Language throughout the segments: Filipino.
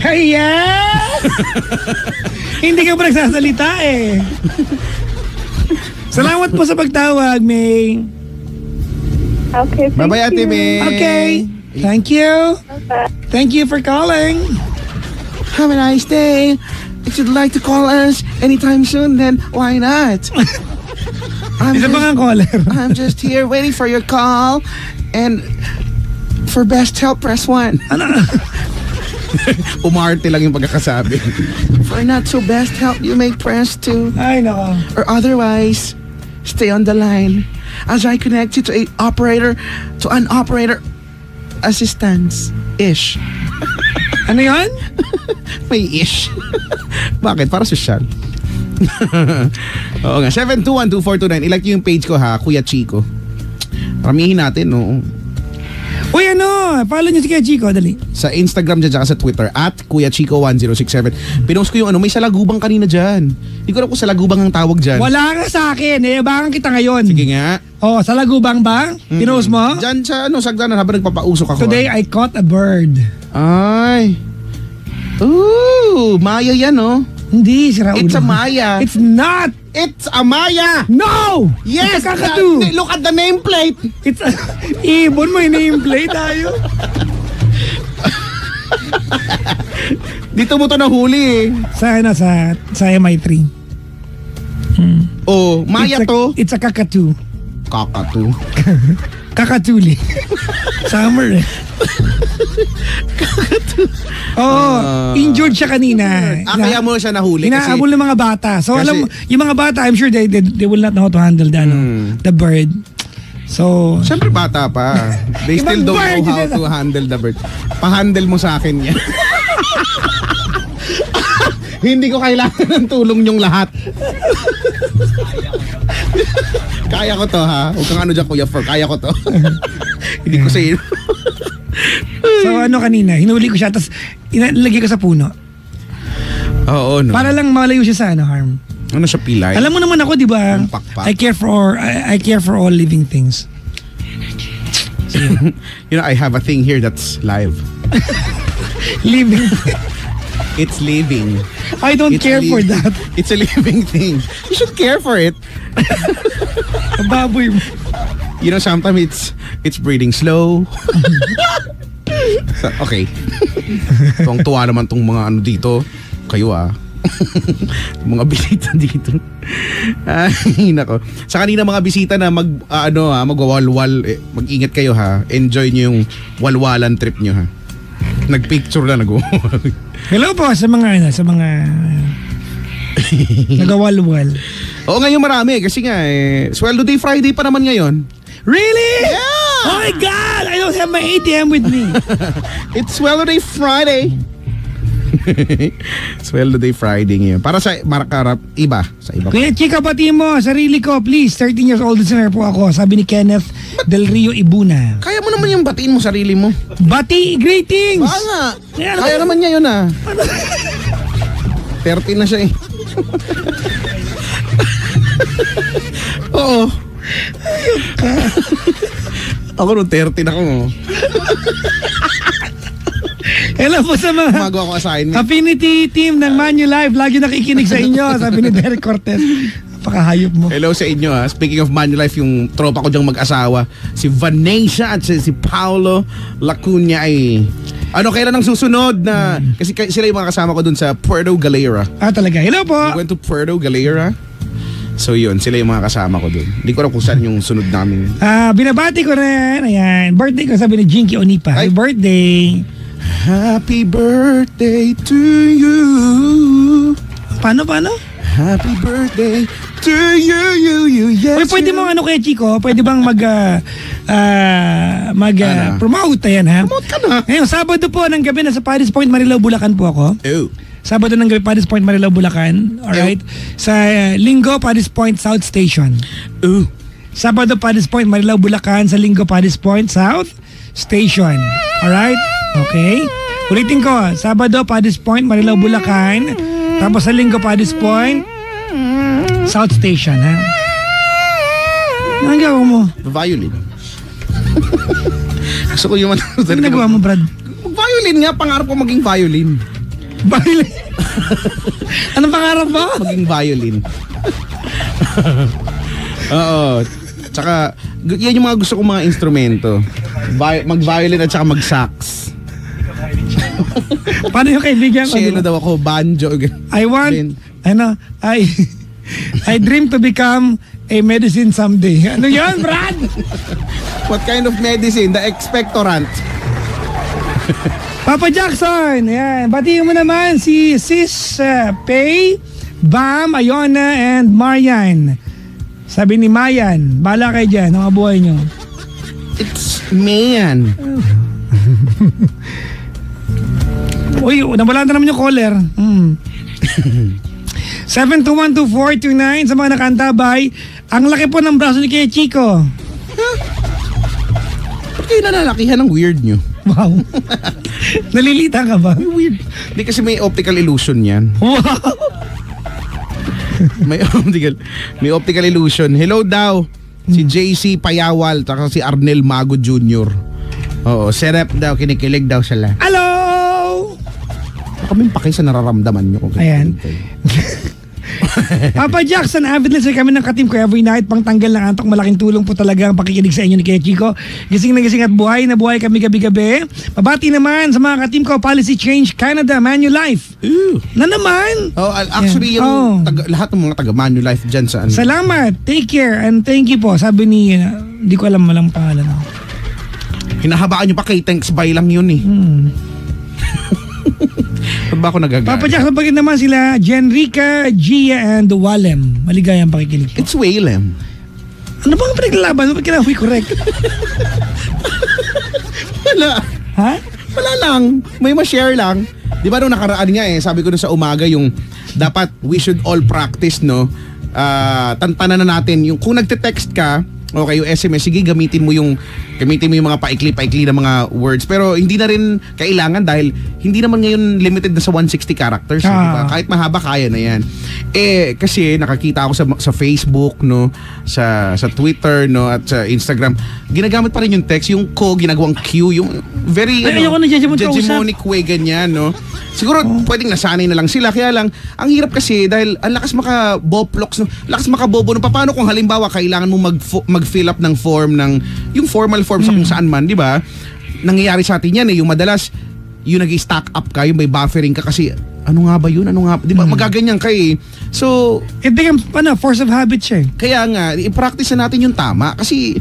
Ayan! Hindi ka pa nagsasalita eh. Salamat po sa pagtawag, May. Okay, thank Bye-bye, Ate you. May. Okay. Thank you. Bye-bye. Thank you for calling. Have a nice day. If you'd like to call us anytime soon, then why not? Isa pa nga caller. I'm just here waiting for your call. And for best help, press 1. Umarte lang yung pagkakasabi. For not so best help, you may press 2. Ay, nako. Or otherwise, stay on the line as I connect you to an operator assistance-ish. Ano yun? May ish. Bakit? Para sosyal. Oo nga. 7212429. I-like yung page ko ha, Kuya Chico. Ramihin natin, no? Uy, ano? Follow niyo si Kuya Chico, dali. Sa Instagram dyan, sa Twitter, Kuya Chico1067. Pinost ko yung may salagubang kanina dyan. Hindi ko alam kung salagubang ang tawag dyan. Wala ka sa akin. Eh, bakang kita ngayon. Sige nga. Oh, sa lagubang ba? Pinost mo? Dyan sa sagdanan habang nagpapausok ako. Today, I caught a bird. Ay. Ooh, Maya yan, no? Hindi, si Raul. It's a Maya. It's not. It's a Maya! No! Yes! It's a kakadu. Look at the nameplate! It's a... Ibon mo, ini-play tayo. Dito mo to nahuli eh. Sa MI3. Oh, Maya to. It's a kakatu. Kakatu. Kakatuli. Summer eh. Oh, injured siya kanina. Kaya mo siya nahuli kasi... Inaabol ng mga bata. So kasi- alam mo, yung mga bata, I'm sure they will not know how to handle the bird. So, Siyempre bata pa. They still don't Bird, know how to handle the bird. Pa-handle mo sa akin yan. Hindi ko kailangan ng tulong nyong lahat. Kaya ko to ha. Huwag kang ano dyan Kuya Fer. Kaya ko to. Hindi ko sa'yo. so ano kanina, hinuli ko siya, tapos inalagay ko sa puno. Oo, no. Para lang malayo siya sa harm. Ano siya pilay? Alam mo naman ako, di ba? Yung pakpak. I care for all living things. You know, I have a thing here that's live. Living. It's living. I don't It's care for living. that. It's a living thing. You should care for it. Baboy mo. You know, sometimes it's breathing slow. Okay. Tuwang-tuwa naman tong mga ano dito. Kayo mga bisita dito. Ay, nako. Sa kanina mga bisita na magwawalwal, mag-ingat kayo ha. Enjoy nyo yung walwalan trip nyo ha. Nagpicture na Hello po sa mga nagawalwal. Oo, ngayon marami kasi nga Sweldo Day Friday pa naman ngayon. Really? Yeah! Oh my God! I don't have my ATM with me. It's Sweldo Day Friday. Sweldo Day Friday ngayon. Para sa marakarap, sa iba. Kuya Chika, pati mo, sarili ko, please. 13 years old listener po ako. Sabi ni Kenneth Del Rio Ibuna. Kaya mo naman yung batiin mo sarili mo. Bati, greetings! Baka nga. Kaya Kaya naman niya yun 13 na siya Oo. Ako nung 13 ako. Hello po sa mga Magawa ko assignment. Affinity team ng Manulife. Lagi nakikinig sa inyo, sabi ni Derek Cortez. Napakahayop mo. Hello sa inyo Speaking of Manulife, yung tropa ko dyang mag-asawa, si Vanessa at si Paolo Lacuna ay kailan ang susunod na kasi sila yung mga kasama ko dun sa Puerto Galera. Talaga. Hello po. We went to Puerto Galera. So yun, sila yung mga kasama ko dun. Hindi ko alam kung saan yung sunod namin. Binabati ko rin. Ayan. Birthday ko, sabi ni Jinky Onipa. Happy birthday. Happy birthday to you. Paano? Happy birthday to you, yes. Uy, pwede mo Kuya Chico, pwede bang promote yan ha? Promote ka na. Ngayon, Sabado po ng gabi na sa Paris Point, Marilao, Bulacan po ako. Oh. Sabado ng gabi, Paris Point, Marilao, Bulacan. Alright? Sa Linggo, Paris Point, South Station. Oh. Sabado, Paris Point, Marilao, Bulacan. Sa Linggo, Paris Point, South Station. Alright? Okay? Ulitin ko, Sabado, Paris Point, Marilao, Bulacan. Tapos sa Linggo, Paris Point, South Station, ha? Anong gawin mo? Violin. Gusto ko yung Ano nagawa mo, Brad? Violin nga, pangarap ko maging violin. Violin. Anong pangarap mo? Maging violin. Oo. Tsaka, yan yung mga gusto kong mga instrumento. Mag-violin at saka mag-sax. Paano yung kaibigan ko? Cello daw ako, banjo. I want, I dream to become a medicine someday. Ano yun, Brad? What kind of medicine? The expectorant. Papa Jackson, yan. Batiin mo naman si Sis Pay, Bam, Ayona, and Marian. Sabi ni Mayan, bala kayo dyan, ang buhay nyo. It's man. Uy, nawala na naman yung caller. 7212429 sa mga nakantabay. Ang laki po ng braso ni Kuya Chico. Ba't kayo nalalakihan ng weird nyo? Wow. Nalilita ka ba? Weird. Hindi kasi may optical illusion yan. Wow. may optical illusion. Hello daw. Si JC Payawal, taka si Arnel Mago Jr. Oo, serep daw, kinikilig daw sila. Hello! Kaming paki sa nararamdaman nyo. Kung Ayan. Papa Jackson, avid listener kami ng ka-team ko every night. Pang tanggal ng antok, malaking tulong po talaga ang pakikinig sa inyo ni Kuya Chico. Gising na gising at buhay na buhay kami gabi-gabi. Mabati naman sa mga ka-team ko, Policy Change Canada, Manulife. Na naman? Oh, actually, yung lahat ng mga taga Manulife dyan sa ano. Salamat, take care, and thank you po. Sabi ni, hindi ko alam walang pangalan. Hinahabaan nyo pa kay Thanks Bye lang yun eh. Ba't ba ako nagagaya? Papa Jackson, bakit naman sila Jenrica, Gia, and Walem? Maligayang pakikinig po. It's Walem. Ano bang pinaglalaban? Ba't kailangan correct? Wala. Ha? Wala lang. May ma-share lang. Di ba nung nakaraan nga sabi ko na sa umaga yung dapat we should all practice, no? Tantanan na natin yung kung nagte-text ka, okay, yung SMS, sige, gamitin mo yung mga paikli-paikli na mga words. Pero hindi na rin kailangan dahil hindi naman ngayon limited na sa 160 characters. Diba? Kahit mahaba, kaya na yan. Kasi nakakita ako sa Facebook, no, sa Twitter, no, at sa Instagram, ginagamit pa rin yung text, yung ko, ginagawang Q, yung very hegemonic way, ganyan, no. Siguro pwedeng nasanay na lang sila. Kaya lang, ang hirap kasi dahil ang lakas maka-boplox, no? Lakas makabobo. No? Paano kung halimbawa kailangan mo mag-fill up ng form ng yung formal form sa kung saan man, di ba? Nangyayari sa atin yan yung madalas yung nag-stack up ka, yung may buffering ka kasi ano nga ba yun? Ano nga? Di ba? Magaganyan ka eh. So, it becomes force of habit siya. Kaya nga, i-practice na natin yung tama kasi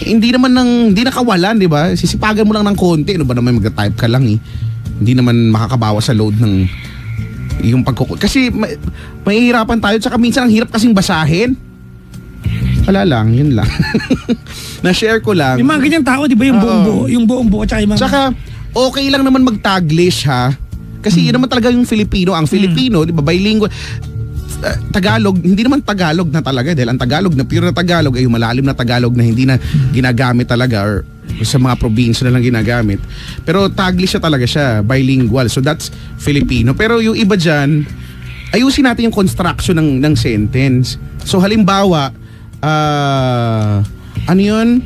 hindi nakawalan, di ba? Sisipagan mo lang ng konti. Ano ba naman mag-type ka lang eh. Hindi naman makakabawas sa load ng yung kasi mahihirapan tayo tsaka minsan ang hirap kasing basahin. Wala lang, yun lang. Na-share ko lang. Yung mga ganyang tao, di ba, yung buong buo tsaka yung mga... Tsaka okay lang naman mag-Taglish ha. Kasi yun naman talaga yung Filipino. Ang Filipino, di ba, bilingual. Tagalog, hindi naman Tagalog na talaga dahil ang Tagalog na pure na Tagalog ay yung malalim na Tagalog na hindi na ginagamit talaga or sa mga probinsya na lang ginagamit. Pero Taglish siya talaga siya, bilingual. So that's Filipino. Pero yung iba dyan, ayusin natin yung construction ng sentence. So halimbawa, ano yun?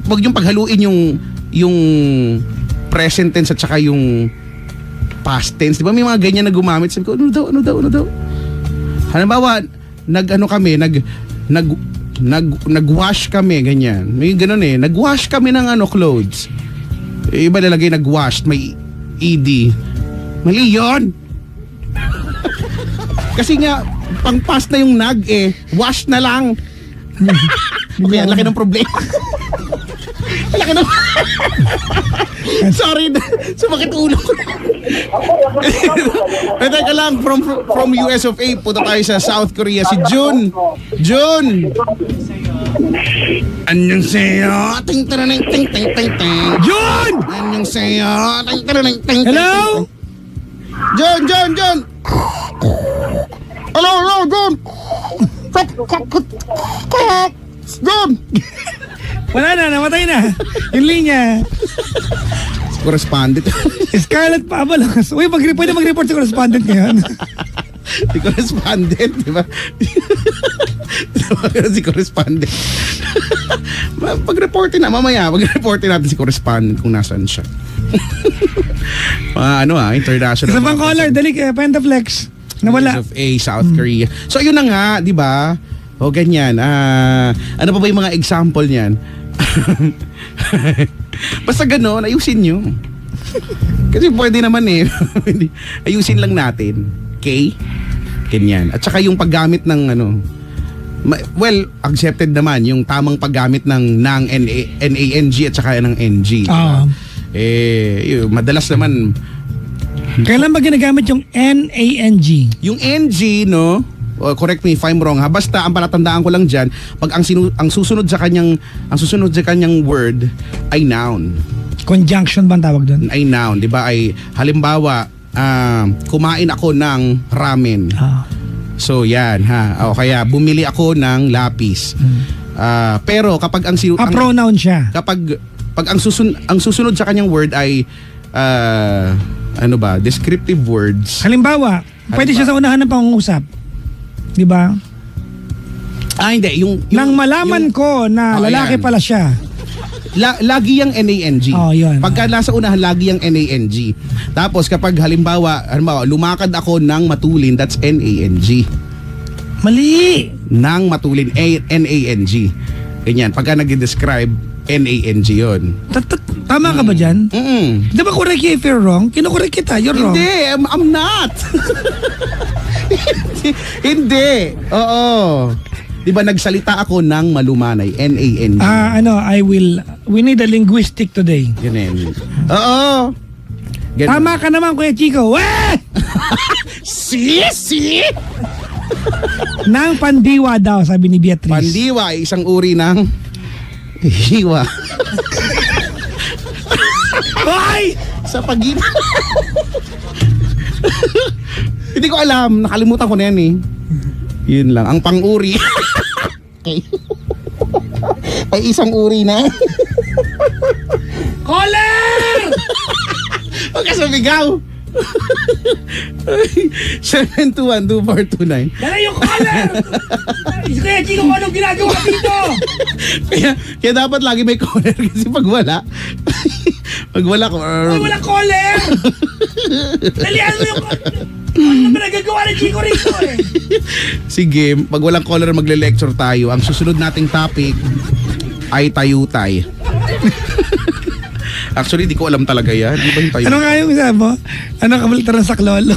Wag yung paghaluin yung present tense at saka yung past tense. Di ba may mga ganyan na gumamit? Sabi ko, ano daw? Halimbawa, nag-wash kami, ganyan. May ganun nag-wash kami ng clothes. Iba nalagay nag-washed, may ED. Mali yun! Kasi nga, pang past na yung wash na lang. Okay, ang laki ng problema. Laki ng... Sorry, sumakit ulo ko. Teka lang, from US of A, punta tayo sa South Korea. Si Jun. Annyeonghaseyo. Ting ting ting ting ting ting. Jun! Annyeonghaseyo. Ting ting ting. Hello? Jun. Hello, Jun. Jun. Wala na, namatay na. Yung linya. Correspondent. Scarlett Pavalos. Uy, pwede mag-report sa correspondent ngayon. Si correspondent, di ba? Si correspondent. Pag-reportin na, mamaya, pag-reportin natin si correspondent kung nasaan siya. Mga international. Sa pang caller, dali ka, Pentaflex. Nawala. of A, South Korea. So yun na nga, di ba? O ganyan. Ano pa ba yung mga example niyan? Basta gano'n, ayusin nyo. Kasi pwede naman eh. Ayusin lang natin. Okay? Ganyan. At saka yung paggamit ng accepted naman yung tamang paggamit ng NANG at saka ng NG. Diba? Madalas naman kailan ba ginagamit yung NANG? yung NG, no? Correct me if I'm wrong ha. Basta ang palatandaan ko lang diyan, pag ang susunod sa kanyang word ay noun. Conjunction ba ang tawag doon? Ay noun, 'di ba? Ay halimbawa, kumain ako ng ramen. So yan ha. O kaya bumili ako ng lapis. Pero kapag ang pronoun siya. Kapag ang susunod sa kanyang word ay descriptive words. Halimbawa, pwede siya sa unahan ng pangungusap. 'Di ba? Hindi, yung nang malaman ko na lalaki pala siya. Lagi yung NANG. Yun. Pagka nasa unahan, lagi yung NANG. Tapos kapag halimbawa, lumakad ako ng matulin, that's NANG. Mali! Nang matulin, NANG. Ganyan. Pagka nag-describe, NANG yun. Tama ka ba dyan? Di ba correct you if you're wrong? Kinukorek kita, you're wrong. Hindi, I'm not. Hindi. Oo. Di ba nagsalita ako ng malumanay, NANG. We need a linguistic today. Ganyan. Oo. Ganun. Tama ka naman, Kuya Chico. Weh! Si? Nang pandiwa daw, sabi ni Beatrice. Pandiwa ay isang uri ng hiwa. Ay! Sa pagitan. Hindi ko alam, nakalimutan ko na yan eh. Yun lang, ang pang-uri. Ay isang uri na. Caller! Huwag ka sumigaw. 721-2429. Dala yung caller! Kuya Chico, anong ginagawa dito? Kaya dapat lagi may caller kasi pag wala ko. Wala caller! Dalihan mo yung... Ano ba nagagawa ng Chico rito eh? Sige, pag walang caller magle-lecture tayo. Ang susunod nating topic ay tayutay. Actually, di ko alam talaga yan. Di ba yung tayutay? Ano nga yung isa mo? Ano kabalitaran sa klolo?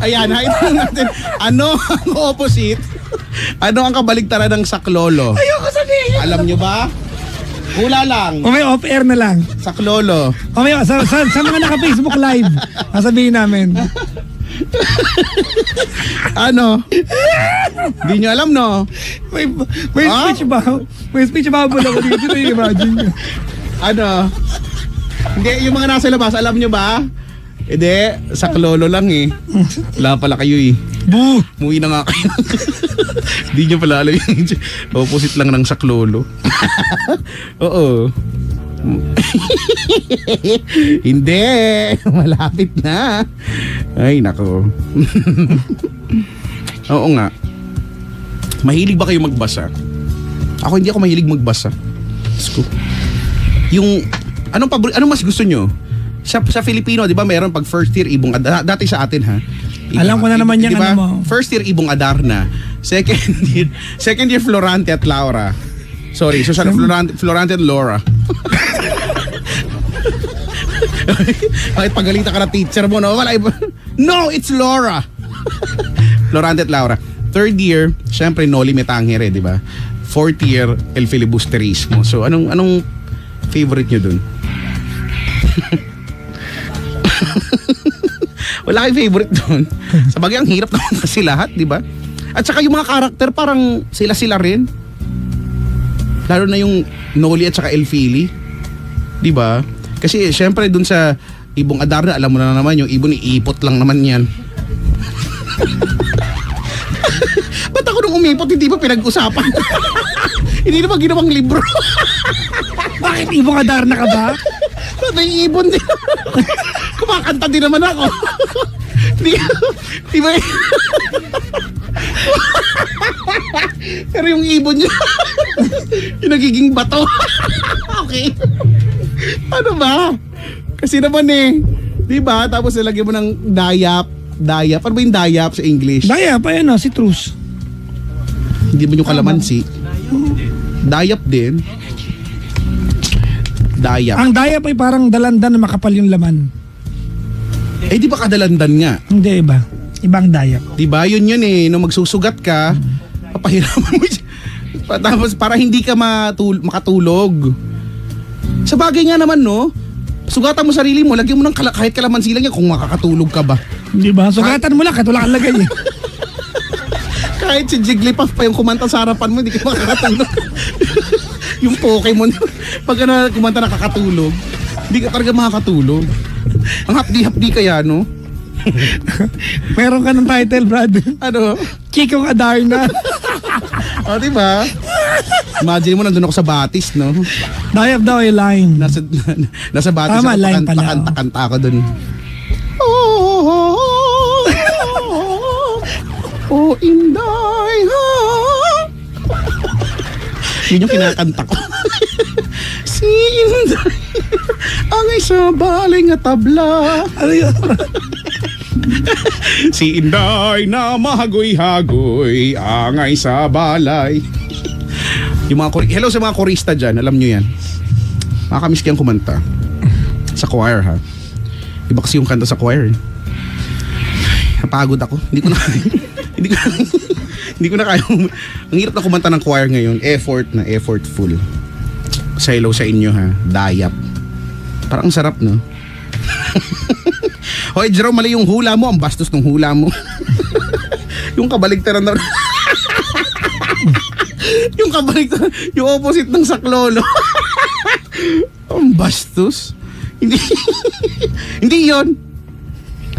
Ayan, itanong natin. Ano ang opposite? Ano ang kabaligtaran ng saklolo? Ayoko sabihin. Alam nyo ba? Hula lang. O may off-air na lang. Saklolo. O may, sa mga naka-Facebook live, sasabihin namin. Ano? Hindi nyo alam, no? May speech ba? May speech ba ako dito? I-imagine nyo. Ano? Hindi, yung mga nasa labas, alam nyo ba? Hindi, saklolo lang eh. Wala pala kayo eh. Boo! Muwi na nga kayo. Hindi nyo pala alam yung opposite lang ng saklolo. Oo. Hindi, malapit na. Ay, nako. Oo nga. Mahilig ba kayo magbasa? Ako hindi ako mahilig magbasa. Sko. Yung anong mas gusto nyo? Sa Filipino, 'di ba, meron pag first year ibong adar, dati sa atin ha. Alam ko na naman yan, diba? ano mo. First year ibong Adarna. Second year Florante at Laura. Sorry, so Florante at Laura. Bakit pagalitan ka na teacher mo, no? No, it's Laura. Florante at Laura. Third year, syempre Noli Me Tangere, di ba? Fourth year, El Filibusterismo. So, anong favorite nyo dun? Wala kayong favorite dun. Sa bagay, ang hirap naman kasi lahat, di ba? At saka yung mga karakter, parang sila-sila rin. Lalo na yung Noli at saka El Fili. Di ba? Kasi syempre dun sa Ibong Adarna, alam mo na naman, yung ibon iipot lang naman yan. Ba't ako nung umipot, hindi ba pinag-usapan? Hindi naman ginawang libro. Bakit Ibong Adarna ka ba? Ba't may ibon din? Kumakanta din naman ako. Di ba? Pero yung ibon niya, yung nagiging bato. Okay. Ano ba? Kasi naman di ba? Tapos nilagyan mo ng dayap. Ano ba yung dayap sa English? Daya pa yan, citrus. Hindi mo yung kalamansi. Dayap din. Dayap. Ang dayap ay parang dalandan na makapal yung laman. Di ba kadalandan nga? Hindi, iba. Ibang dayap. Di ba? Yun nung magsusugat ka, papahiraman mo siya. Tapos para hindi ka makatulog. Sa bagay nga naman, no? Sugatan mo sarili mo, lagyan mo ng kahit kalamansi lang yan kung makakatulog ka ba. Di ba? Sugatan mo lang, katulak ang lagay. Kahit si Jigglypuff pa yung kumanta sa harapan mo, hindi ka makakatulog. Yung Pokemon, pag kumanta nakakatulog, hindi ka talaga makakatulog. Ang hapdi-hapdi kaya, no? Meron ka ng title, Brad. Ano? Chico Adarna. Diba? Imagine mo, nandun ako sa Batis, no? Dayap daw ay line. Nasa Batis Tama, ako, line pala. kanta ako dun. Oh, Inday, ha? Yun yung kinakanta ko. Si Inday, ang isa baling at tabla. Ano yun? Si Inday na mahagoy-hagoy, angay sa balay. Yung hello sa mga korista dyan, alam nyo yan. Makakamiss kayang kumanta. Sa choir, ha? Iba kasi yung kanta sa choir. Napagod ako. Hindi ko na kaya. Ang hirap na kumanta ng choir ngayon. Effortful. Sa hello sa inyo, ha? Dayap. Parang ang sarap, no? Hoy, Jerome, mali yung hula mo. Ang bastos ng hula mo. Yung kabaligtaran na... yung kabaligtaran, yung opposite ng saklolo. Ang bastos. Hindi yon.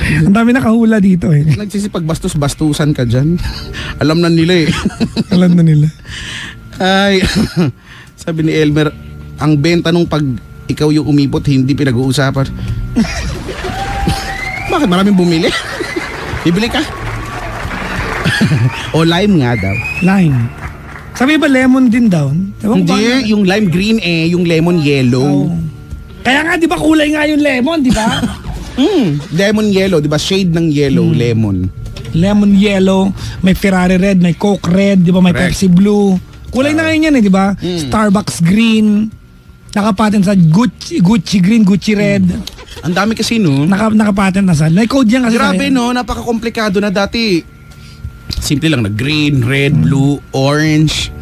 Ang dami nakahula dito eh. Nagsisipag bastos-bastusan ka dyan. Alam na nila eh. Alam na nila. Ay, sabi ni Elmer, ang benta nung pag ikaw yung umipot, hindi pinag-uusapan. Bakit maraming bumili? Bibili ka? O lime nga daw. Lime. Sabi ba lemon din daw? Ewan ko ba? Hindi, yung lime green yung lemon yellow. Oh. Kaya nga, di ba kulay nga yung lemon, di ba? Lemon yellow, di ba? Shade ng yellow, lemon. Lemon yellow, may Ferrari red, may Coke red, di ba? May Correct. Pepsi blue. Kulay na ngayon yan eh, di ba? Starbucks green. Nakapatent sa Gucci green, Gucci red. Ang dami kasi, no? Nakapatent na sa. May code yan kasi. Grabe, no? Napaka-komplikado na dati. Simple lang na green, red, blue, orange.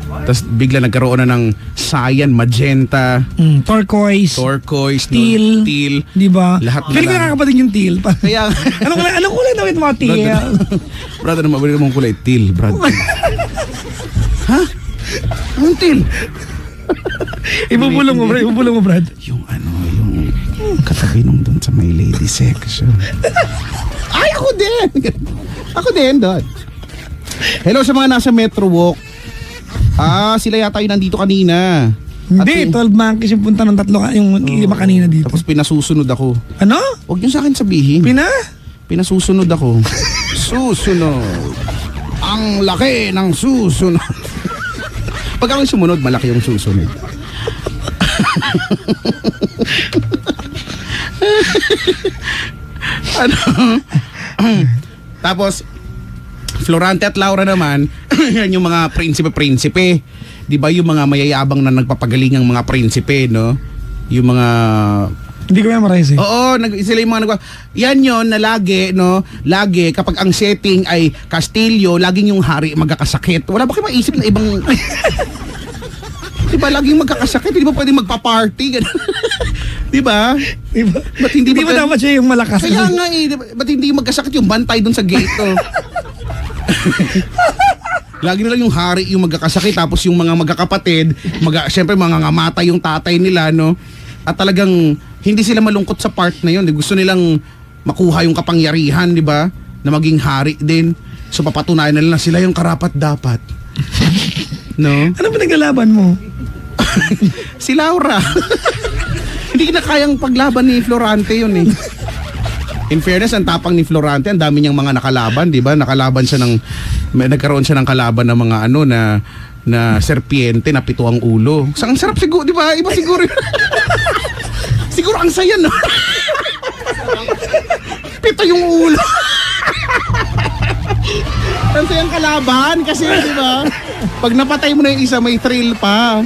Tapos bigla nagkaroon na ng cyan, magenta, Turquoise. teal. Di ba? Lahat na Feeling ko lang. nakakapatin yung teal. Kaya, Anong kulay na with mga teal? brad, ano mabili mong kulay? Teal, brad. Ha? Anong teal? Ibubulong mo, Brad. Yung katabi nung doon sa may lady section. Ay, ako din, doon. Hello sa mga nasa Metro Walk. Sila yata yung nandito kanina. Hindi, 12 monkeys yung punta ng tatlo, yung lima kanina dito. Tapos pinasusunod ako. Ano? Huwag niyo sa akin sabihin. Pinasusunod ako. Susunod. Ang laki ng susunod. Pag ako sumunod, malaki yung susunod. Ano? Tapos, Florante at Laura naman, yan yung mga prinsipe-prinsipe. Di ba yung mga mayayabang na nagpapagaling ang mga prinsipe, no? Yung mga... Hindi ko memorize eh. Oo, sila yung mga yan yon na lagi, no? Lagi, kapag ang setting ay Kastilyo, laging yung hari magkakasakit. Wala ba kayo maisip na ibang... Di ba, laging magkakasakit? Di ba pwedeng magpa-party? Di ba? Diba? Ba't hindi Di ba dapat siya yung malakas? Kaya nga eh, ba't hindi magkasakit yung bantay dun sa gate, oh? Lagi na lang yung hari yung magkakasakit, tapos yung mga magkakapatid, syempre mga ngamatay yung tatay nila, no? At talagang hindi sila malungkot sa part na yun. Gusto nilang makuha yung kapangyarihan, di ba? Na maging hari din. So papatunayan na lang sila yung karapat-dapat. No? Ano ba naglalaban mo? Si Laura. Hindi na kayang paglaban ni Florante yun eh. In fairness, ang tapang ni Florante, ang dami niyang mga nakalaban, di ba? Nagkaroon siya ng kalaban ng mga na serpiente na 7 ang ulo. Ang sarap siguro, di ba? Iba siguro. Siguro ang saya, no? Pito yung ulo. Ang sayang kalaban kasi, di ba? Pag napatay mo na yung isa, may thrill pa.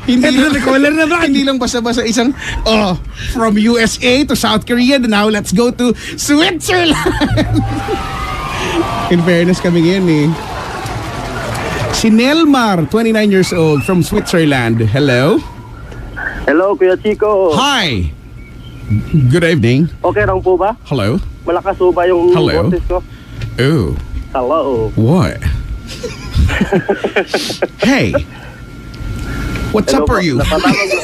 Hindi lang basta-basta isang, from USA to South Korea, now let's go to Switzerland. In fairness kami ngayon eh. Si Nelmar, 29 years old, from Switzerland. Hello? Hello, Kuya Chico. Hi. Good evening. Okay lang po ba? Hello? Malakas po ba yung Hello? boses ko? Oh. Hello. What? Hey. What's Hello up for po. you? Napatawag mo.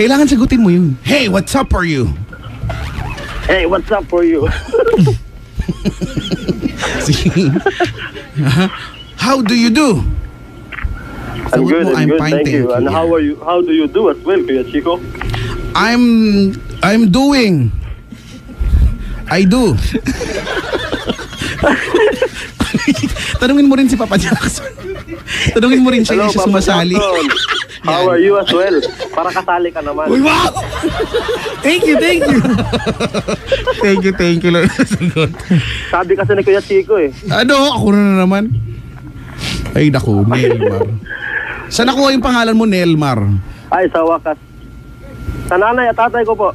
Kailangan sagutin mo yun. Hey, what's up for you? Hey, what's up for you? How do you do? I'm good, mo, I'm good, fine, thank you. And yeah. how are you? How do you do as well, Kuya Chico? I'm doing. I do. Tanungin mo rin si Papa Jackson. Tanungin mo rin siya, Hello, siya Papa sumasali. Jackson. How are you as well? Para kasali ka naman. Uy, wow! Thank you. Thank you. Sabi kasi ni Kuya Chico eh. Ano? Ako na naman. Ay, naku, Nelmar. Saan nakuha yung pangalan mo, Nelmar? Ay, sa wakas. Sa nanay at tatay ko po.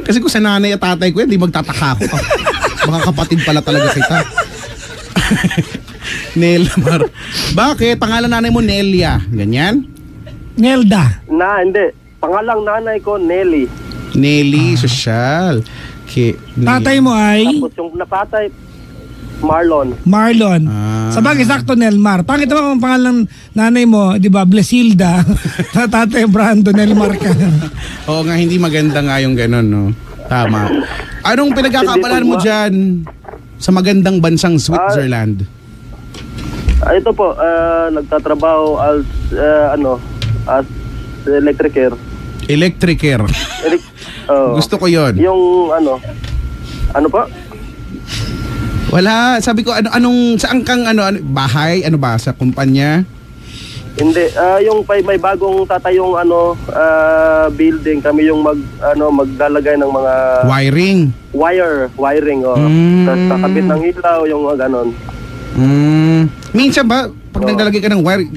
Kasi kung sa nanay at tatay ko yan, di magtataka ako. Baka kapatid pala talaga kita. Nelmar. Bakit? Pangalan nanay mo, Nelia. Ganyan? Nelda. Hindi. Pangalang nanay ko, Nelly. Nelly, social. Tatay mo ay Tapos yung napatay, Marlon. Marlon. Ah. Sabagay, sakto Nelmar. Bakit naman ang pangalan ng nanay mo, di ba, Blesilda? Tatay Brando, Nelmar ka. Oo nga, hindi maganda nga yung ganun, no? Tama. Anong pinagkakabalan mo dyan sa magandang bansang Switzerland? Ito po, nagtatrabaho as, as electricer. Electricer. Gusto ko yon. Yung ano po? Wala, sabi ko anong saan kang bahay, ano ba sa kumpanya? Hindi, yung may bagong tatayong building, kami yung maglalagay ng mga wiring Tapos kakabit ng ilaw, yung ganon. Minsan ba pag naglalagay ka ng wire,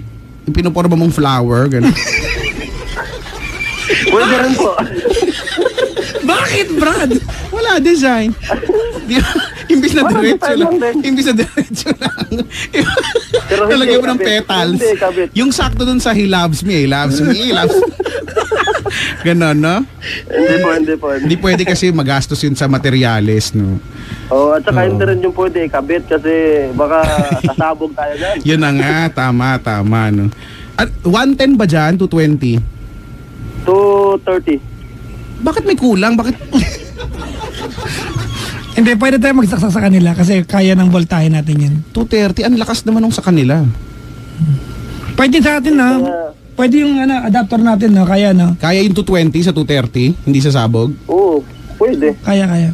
pinuporma mong flower, gano'n? Pwede rin po. Bakit, Brad? Wala, design. Imbis na Parang diretso design lang. lang din. Imbis na diretso lang. Pero hindi Nalagay mo ng kabit. petals. Hindi kabit. Yung sakto dun sa he loves me, he loves me, he loves Ganon, no? Hindi po. Hindi pwede kasi magastos yun sa materyales, no? At saka hindi rin yung pwede ikabit kasi baka kasabog tayo dyan. Yun na nga, tama, no? At 110 ba dyan? 220? 230. Bakit may kulang? Bakit? Hindi, pwede tayo magsaksak sa kanila kasi kaya ng voltahe natin yan. 230? Ang lakas naman nung sa kanila. Pwede sa atin, no? Pwede yung adapter natin, no? Kaya, no? Kaya yung 220 sa 230? Hindi sa sabog? Oo, pwede. Kaya.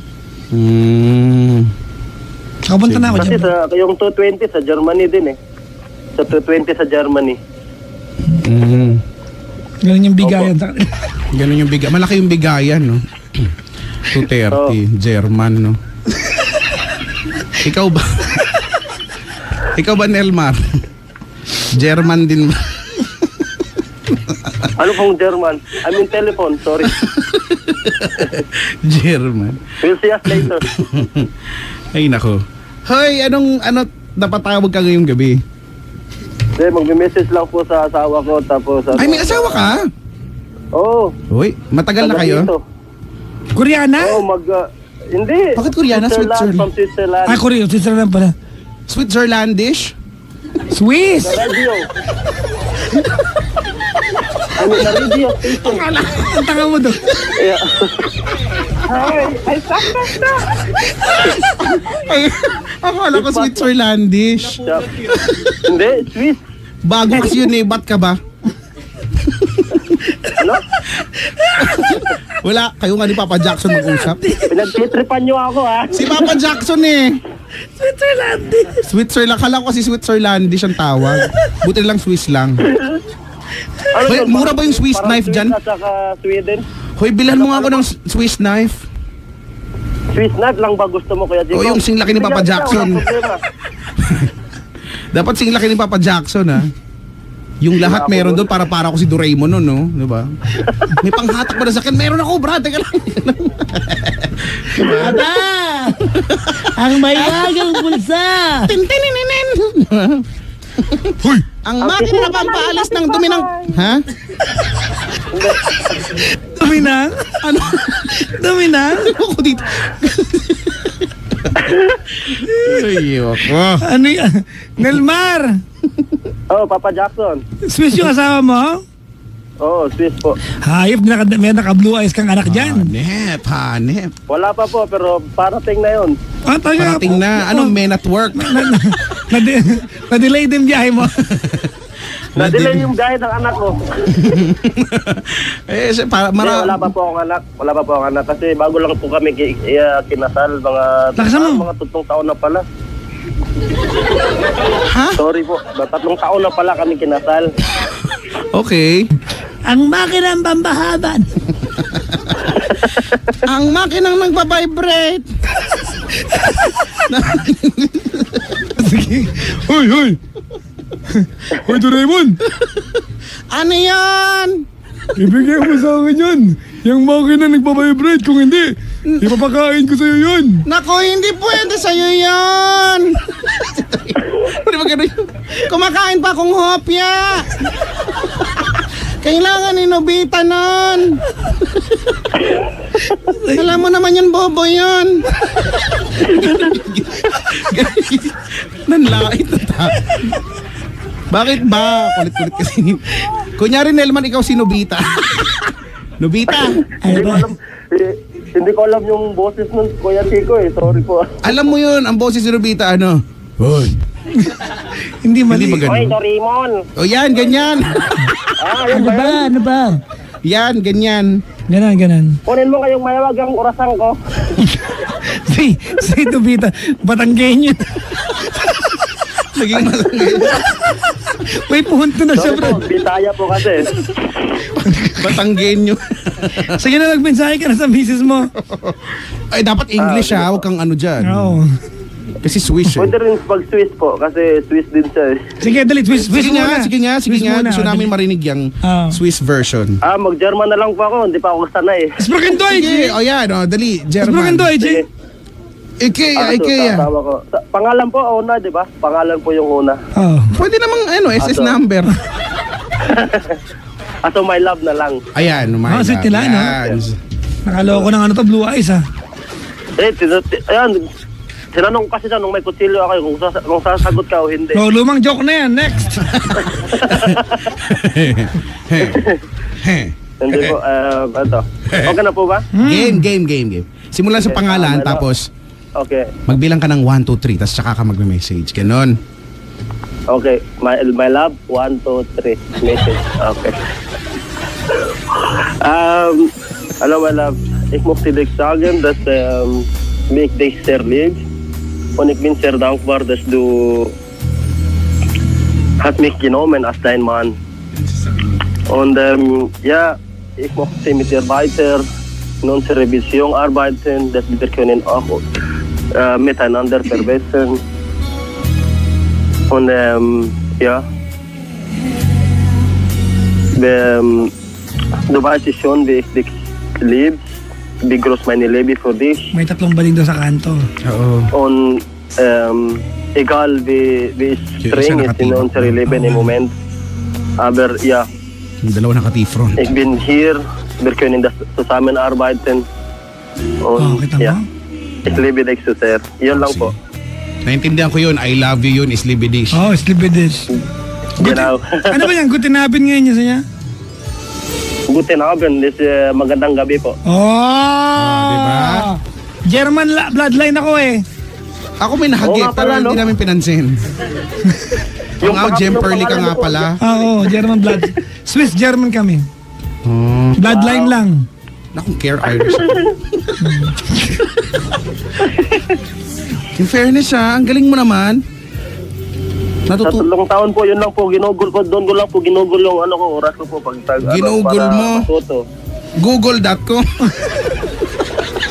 Kapunta na ako Kasi dyan. yung 220 sa Germany din eh. Sa 220 sa Germany. Ganun yung bigayan sa kanila. Ganun yung bigayan. Malaki yung bigayan, no? 230, German, no? Ikaw ba? Ikaw ba, Nelmar? German din ba? Ano pong German? I mean telephone, sorry. German. We'll see us later. Ay, nako. Hoy, napatawag ka ngayong gabi? Hindi, magme-message lang po sa asawa ko tapos... Ay, may asawa ka? Oo. Hoy, matagal na kayo? Koreana? Oo, hindi. Bakit Koreana? Switzerland. From Switzerland. Korea. Switzerland pala. Switzerlandish? Swiss! Sa radio. Sa radio station. Ang tanga mo doon. Yeah. Ay, sakto na. Ay, akala ko Switzerlandish. Hindi, Swiss. Bago kasi yun eh, ba't ka ba? Ano? Wala, kayo nga ni Papa Jackson mag-usap. Pinagtitripan niyo ako ha. Si Papa Jackson eh. Switzerland. Kala ko kasi Switzerlandish ang tawag. Buti lang Swiss lang. Ano Hoy, yun, mura parang- ba yung Swiss parang knife dyan? Swiss at saka Sweden. Hoy, bilhan mo nga ako ng Swiss knife. Swiss knife lang ba gusto mo, Kuya Chico? O, yung singlaki ni Papa Sige, Jackson. wala problema. Dapat sing laki ni Papa Jackson, ha? Yung lahat meron doon para ako si Doraemon nun, no? Diba? May panghatak ba na sa akin? Meron ako, brad. Teka lang. Aba! Ang may bagang bulsa! Tintininin! Hoy! Ang makina na pampaalis ng dumi ng... Ha? Dumi na? Ano? Dumi na? Ako dito. Ay, ako. Ano yan? Nelmar! Oh, Papa Jackson. Swiss yung asawa mo? Oo, Swiss po. Hayop, may naka-blue eyes kang anak dyan. Hanep. Wala pa po, pero parating na yun. Ah, talaga? Parating na. Anong men at work? Na-delay din biyahe mo. Na-delay yung gaya ng anak ko. Eh, Wala pa po akong anak. Wala pa po akong anak. Kasi bago lang po kami kinasal. Lakas mo. Mga 3 taon na pala. Ha? Sorry po. 3 taon na pala kami kinasal. Okay. Ang makina ang pambahaban. Ang makinang nagpa-vibrate. Sige. Hoy, hoy. Hoy, Doraemon. Ano yan? Ibigay mo sa akin yun. Yung makina nagpa-vibrate. Kung hindi, ipapakain ko sa'yo yun. Nako, hindi pwede sa'yo yan. Hindi ba ganun? Kumakain pa akong hopya. Kailangan ni Nobita nun. Alam mo naman yun, bobo yun. Nanlait na ta. Bakit ba? Kulit-kulit kasi. Kunyari, Nelman, ikaw si Nobita. Nobita. Hindi ko alam. Hindi ko alam yung boses nun, Kuya Chico eh. Sorry po. Alam mo yun, ang boses si Nobita, ano? Hoy. Hindi mali. Hindi ba Hoy, ganun? Doraemon! O yan, ganyan. Yan Ano ba? ba? Ano ba? Yan, ganyan. Ganon, ganon. Kunin mo kayong mayawag ang orasan ko. Si Tubita, Batanggenyo. Naging masangay. May punto na siya, Sorry po, bro. Bisaya po kasi. Batanggenyo. Sige na, magmensahe ka na sa misis mo. Ay, dapat English ha. Huwag kang ano dyan. Oo. Kasi Swiss eh. Pwede rin pag Swiss po, kasi Swiss din siya eh. Sige, dali. Swiss Sige muna. nga, sige nga, sige Swiss nga. muna, Gusto namin dali. marinig yung Ah. Swiss version. Mag-German na lang po ako, hindi pa ako sanay eh. Sproken Deutsch. Sige, o yan, o, dali. Sproken German. Deutsch. Sige. Ikea, Ikea. Tama ko. Pangalan po, una, di ba? Pangalan po yung una. Oh. Pwede namang, ano, SS Ato. number. So my love na lang. Ayan, my Ah, sweet nila, no? Yan. Nakaloko ng ano to, blue eyes ha. Ayan, tinanong ko kasi siya nung may kutsilyo ako kung sasagot ka o hindi. Oh, lumang joke na yan. Next. Hindi po, ito. Okay na po ba? Game. Simulan sa Okay, pangalan, tama na. tapos Okay. magbilang ka ng 1, 2, 3, tapos saka ka magme-message. Ganon. Okay. My love, 1, 2, 3. Message. Okay. Hallo my love. Ik mocht je zeggen dat ik dich sehr lieb. Und ich bin sehr dankbar, dass du hast mich genommen als dein Mann. Und ja, ich möchte mit dir weiter in unserer Beziehung arbeiten, dass wir können auch miteinander verbessern. Und ja, du weißt schon, wie ich dich liebe, wie groß meine Liebe für dich. May tatlong baling doon sa kanto. Oo. Und egal wie streng ist in unserem Leben im Moment, aber ja, Yung dalawa naka-T-front. ich bin hier, wir können das zusammenarbeiten. Oh, Und kita ja, mo? ich liebe dich so sehr. Yun lang po. Naintindihan ko yun. I love you yun is libidish. Oh, slibidis. Genau. Ano ba yan? Gutinabin ngayon niya sa niya? Guten Abend, this magandang gabi po. Oh! diba? German bloodline ako eh. Ako may Oo nahagip, nga pero pala, hindi no? namin pinansin. Yung Yung Jemperly ka pangalan nga mo po, pala. Oo, German blood. Swiss German kami. Oh. Bloodline lang. Nakong care Irish. In fairness ang galing mo naman. Sa 3 taon po, yun lang po, ginugol ko. Doon ko lang po ginugol yung ano ko, oras ko po. Ginugol mo? Matuto. Google.com.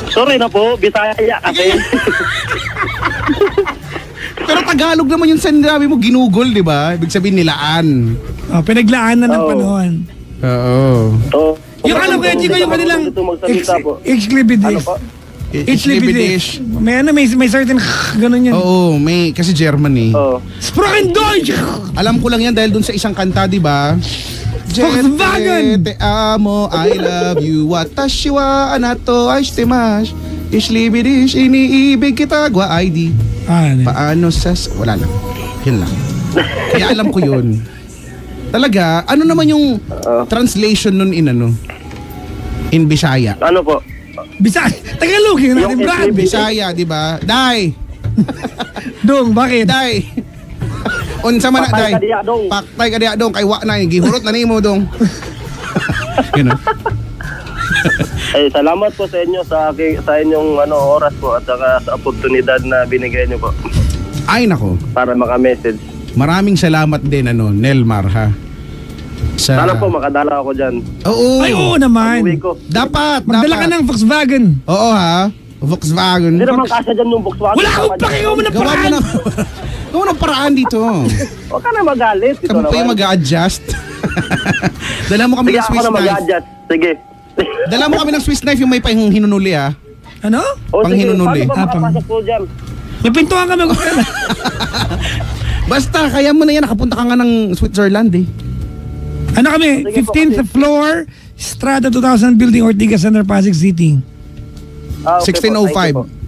Sorry na po, Bisaya kasi. Pero Tagalog naman yung sinabi mo, ginugol, di ba? Ibig sabihin nilaan. Pinaglaanan ng Oo. panahon. Oo. So, Yung ano kaya, Chico, yung kanilang dito magsalita po. Ano Exlibidish. po? Exlibidish. May certain ganun yan. Oo, may kasi German eh. Oh. Sprachen Deutsch! Alam ko lang yan dahil dun sa isang kanta, di ba? Volkswagen! Te amo, I love you. Watashi wa anato aishitemasu. Ishlibidish, iniibig kita, gwa ID. Paano wala lang. Yun lang. Kaya alam ko yun. Talaga, ano naman yung translation nun in Bisaya? Ano po? Tagalogin natin, Yung Brad. Bisaya, di ba? Day! Dong, bakit? Day! Unsa man na, Paktay Day? ka diya, dong. Paktay ka diya, dong. Kay wa na, gihurot na nimo, dong. Gano'n. Salamat po sa inyo sa inyong oras po at saka sa oportunidad na binigay niyo po Ay, nako. para maka-message. Maraming salamat din, Nelmar, ha? Sana po makadala ako dyan. Oo. Ay, oo naman. Pag-uwi ko. Dapat, Magdala ka dapat. ng Volkswagen. Oo, ha? Volkswagen. Hindi naman kasya dyan yung Volkswagen. Wala akong pakialam mo na Gawa mo paraan. na. Gawa ng paraan dito. Huwag ka na magalit. Ito Kami pa yung naman. mag-a-adjust. Dala mo kami Sige, ng ako Swiss na knife. mag-adjust. Sige. Dala mo kami ng Swiss knife yung may hinunuli, ha? Ano? O sige, Panghinunuli. paano ba makapasok po dyan? May pintuan kami. Basta, kaya mo na yan. Nakapunta ka nga ng Switzerland, eh. Ano kami? Sige po, 15th floor, Strata 2000 Building, Ortigas Center, Pasig City. Okay po, thank you po. 1605.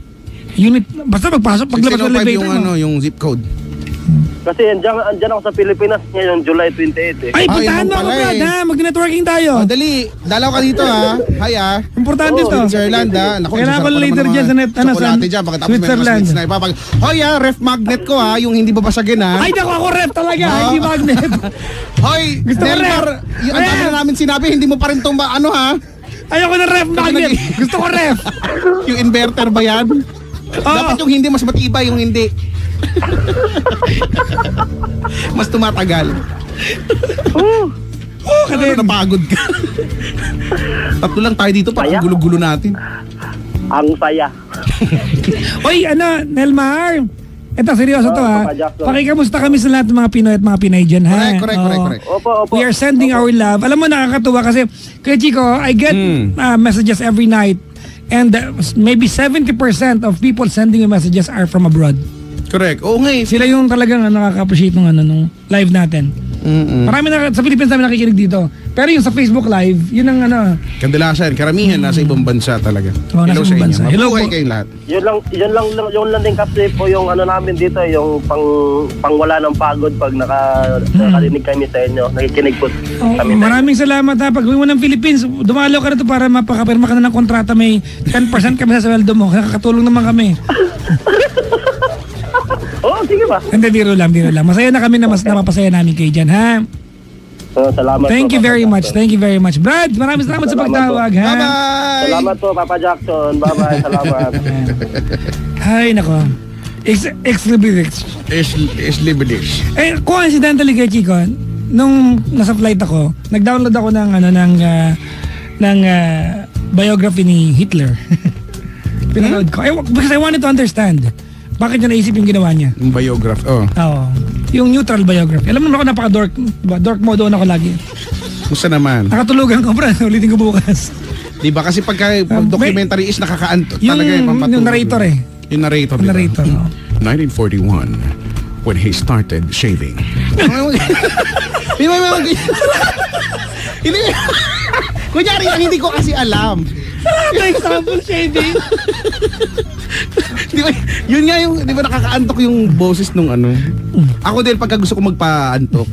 Unit, basta pagpasok, paglabas ng 1605 elevator yung, mo. yung zip code. Kasi andyan ako sa Pilipinas ngayon, July 28 eh. Ay, Ay, puntahan yun mo ako, pala Brad, eh. ha? Mag-networking tayo. Oh, dali. Dalaw ka dito, ha? Hi, ha? Importante Oo, to. Switzerland, ha? Naku, Kailangan ko isasarap pa later naman dyan ng sa net, mga sa tsokolate dyan. Pagkatapos may mga Switzerland. Swiss na ipapag... Hoy, ha? Ref magnet ko, ha? Yung hindi babasagin, ha? Ay, naku, ako ref talaga, Oo. hindi magnet. Hoy, Gusto ko Nelmar, ref. yung ang dami Ref. na namin sinabi, hindi mo pa rin itong ha? Ayoko ng ref magnet. nag- Gusto ko ref. Yung inverter ba yan? Dapat yung hindi, mas matibay yung hindi. Mas tumatagal. Oh, Ano, kadin. napagod ka. Tatlo lang tayo dito, parang Saya. gulo-gulo natin. Ang saya. Oy, Nelmar. Ito, seryoso to, ha? Papa Jackson. Pakikamusta kami sa lahat ng mga Pinoy at mga Pinay dyan, ha? Correct. Oo. Opo. We are sending our love. Alam mo, nakakatuwa kasi, kaya Chico, I get messages every night. And maybe 70% of people sending me messages are from abroad. Correct. Oo nga eh. Sila yung talagang nakaka-appreciate nung live natin. Marami sa Philippines namin nakikinig dito. Pero yung sa Facebook Live, yun ang Kadalasan, karamihan nasa ibang bansa talaga. Oo, nasa Hello sa ibang inyo. bansa. Hello Mabuhay po. kayong lahat. Yun lang din kasi po yung namin dito, yung pangwala ng pagod pag nakarinig kami sa inyo. Nakikinig po Oh, kami sa inyo. maraming salamat ha. Pag uwi mo ng Philippines, dumalo ka na to para mapakapirma ka na ng kontrata. May 10% kami sa sweldo mo. Nakakatulong naman kami. Oo, sige ba? Hindi, biro lang. Masaya na kami na mas napapasaya namin kayo dyan, ha? Salamat Thank po, you Papa very much. Jackson. Thank you very much. Brad, maraming salamat sa Salamat pagtawag, ha? Bye-bye! Salamat po, Papa Jackson. Bye-bye. Salamat. Ay, nako. Ex-libidix. Is Libedish. Eh, coincidentally kay Chico, nung nasa flight ako, nag-download ako ng biography ni Hitler. Pinanood ko. Because I wanted to understand. Bakit niya naisip yung ginawa niya? Yung biograph. Oh. Oo. Yung neutral biography. Alam mo ako napaka-dork. Dork mode doon ako lagi. Gusto naman. Nakatulugan ko, bro. Ulitin ko bukas. Di ba kasi pag documentary is nakakaanto Yung, talaga yung pampatulog. yung narrator eh. Yung narrator. Yung narrator, no? 1941 when he started shaving. Hindi. Kunyari lang, hindi ko kasi alam. Ano example, shaving? Di ba, yun nga yung, di ba nakakaantok yung boses nung Ako din pagka gusto ko magpaantok,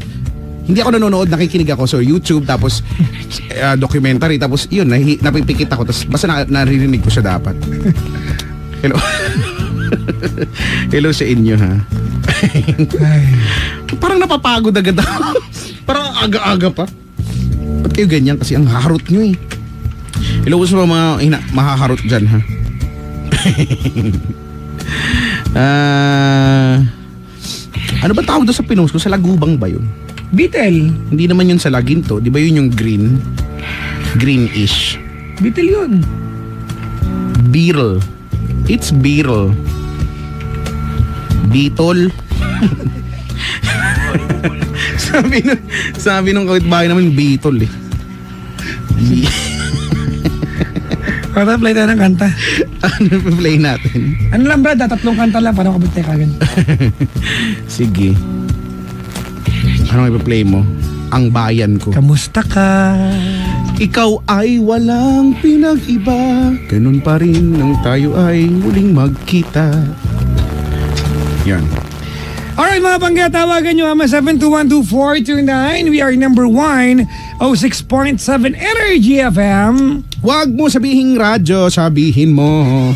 hindi ako nanonood, nakikinig ako sa YouTube, tapos documentary, tapos yun, napipikit ako, tapos basta naririnig ko siya dapat. Hello. Hello sa inyo, ha? Parang napapagod agad ako. Parang aga-aga pa. Ba't kayo ganyan? Kasi ang haharot nyo eh. Hello sa mga mahaharot dyan, ha? Ano ba tawag doon sa pinost ko? Sa lagubang ba yun? Beetle. Hindi naman yun sa laginto. Di ba yun yung green? Greenish. Beetle yun. Beetle. It's beetle. Beetle. sabi nung kapitbahay naman, beetle eh. Para play tayo ng kanta. Ano play natin? Ano lang Brad, 3 kanta lang para makabit tayo kagad. Sige. Anong ipa-play mo? Ang bayan ko. Kamusta ka? Ikaw ay walang pinag-iba. Ganun pa rin nang tayo ay muling magkita. Yan. Alright mga bangga, tawagan nyo ama 7212429. We are number 1, 06.7 Energy FM. Huwag mo sabihin radyo, sabihin mo